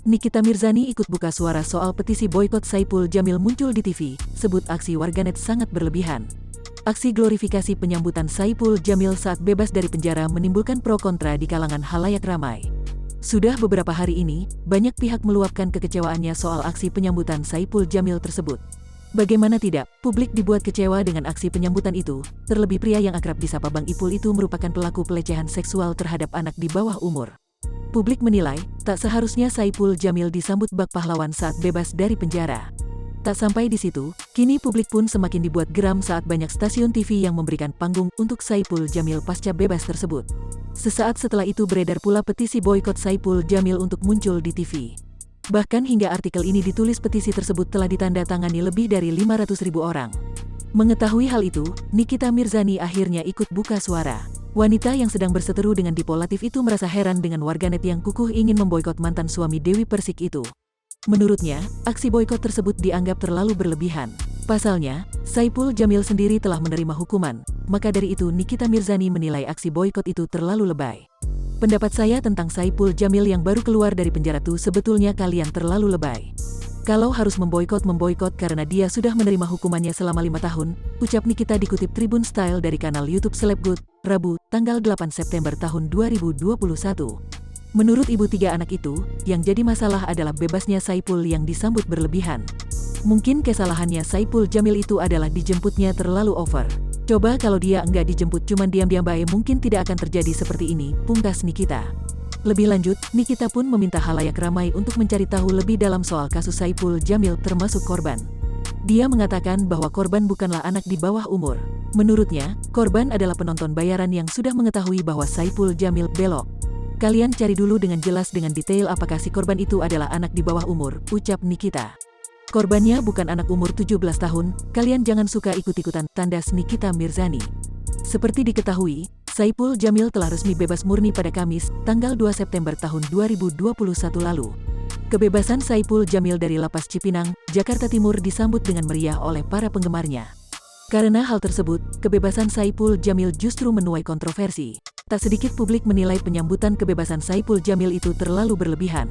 Nikita Mirzani ikut buka suara soal petisi boykot Saipul Jamil muncul di TV, sebut aksi warganet sangat berlebihan. Aksi glorifikasi penyambutan Saipul Jamil saat bebas dari penjara menimbulkan pro kontra di kalangan halayak ramai. Sudah beberapa hari ini, banyak pihak meluapkan kekecewaannya soal aksi penyambutan Saipul Jamil tersebut. Bagaimana tidak, publik dibuat kecewa dengan aksi penyambutan itu, terlebih pria yang akrab disapa Bang Ipul itu merupakan pelaku pelecehan seksual terhadap anak di bawah umur. Publik menilai, tak seharusnya Saipul Jamil disambut bak pahlawan saat bebas dari penjara. Tak sampai di situ, kini publik pun semakin dibuat geram saat banyak stasiun TV yang memberikan panggung untuk Saipul Jamil pasca bebas tersebut. Sesaat setelah itu beredar pula petisi boykot Saipul Jamil untuk muncul di TV. Bahkan hingga artikel ini ditulis petisi tersebut telah ditandatangani lebih dari 500.000 orang. Mengetahui hal itu, Nikita Mirzani akhirnya ikut buka suara. Wanita yang sedang berseteru dengan Dipo Latif itu merasa heran dengan warganet yang kukuh ingin memboikot mantan suami Dewi Persik itu. Menurutnya, aksi boikot tersebut dianggap terlalu berlebihan. Pasalnya, Saipul Jamil sendiri telah menerima hukuman, maka dari itu Nikita Mirzani menilai aksi boikot itu terlalu lebay. Pendapat saya tentang Saipul Jamil yang baru keluar dari penjara tuh sebetulnya kalian terlalu lebay. Kalau harus memboikot karena dia sudah menerima hukumannya selama 5 tahun, ucap Nikita dikutip Tribun Style dari kanal YouTube Selebgut, Rabu, tanggal 8 September tahun 2021. Menurut ibu 3 anak itu, yang jadi masalah adalah bebasnya Saipul yang disambut berlebihan. Mungkin kesalahannya Saipul Jamil itu adalah dijemputnya terlalu over. Coba kalau dia enggak dijemput cuman diam-diam baik mungkin tidak akan terjadi seperti ini, pungkas Nikita. Lebih lanjut, Nikita pun meminta halayak ramai untuk mencari tahu lebih dalam soal kasus Saipul Jamil termasuk korban. Dia mengatakan bahwa korban bukanlah anak di bawah umur. Menurutnya, korban adalah penonton bayaran yang sudah mengetahui bahwa Saipul Jamil belok. Kalian cari dulu dengan jelas dengan detail apakah si korban itu adalah anak di bawah umur, ucap Nikita. Korbannya bukan anak umur 17 tahun, kalian jangan suka ikut-ikutan, tandas Nikita Mirzani. Seperti diketahui, Saipul Jamil telah resmi bebas murni pada Kamis, tanggal 2 September tahun 2021 lalu. Kebebasan Saipul Jamil dari Lapas Cipinang, Jakarta Timur disambut dengan meriah oleh para penggemarnya. Karena hal tersebut, kebebasan Saipul Jamil justru menuai kontroversi. Tak sedikit publik menilai penyambutan kebebasan Saipul Jamil itu terlalu berlebihan.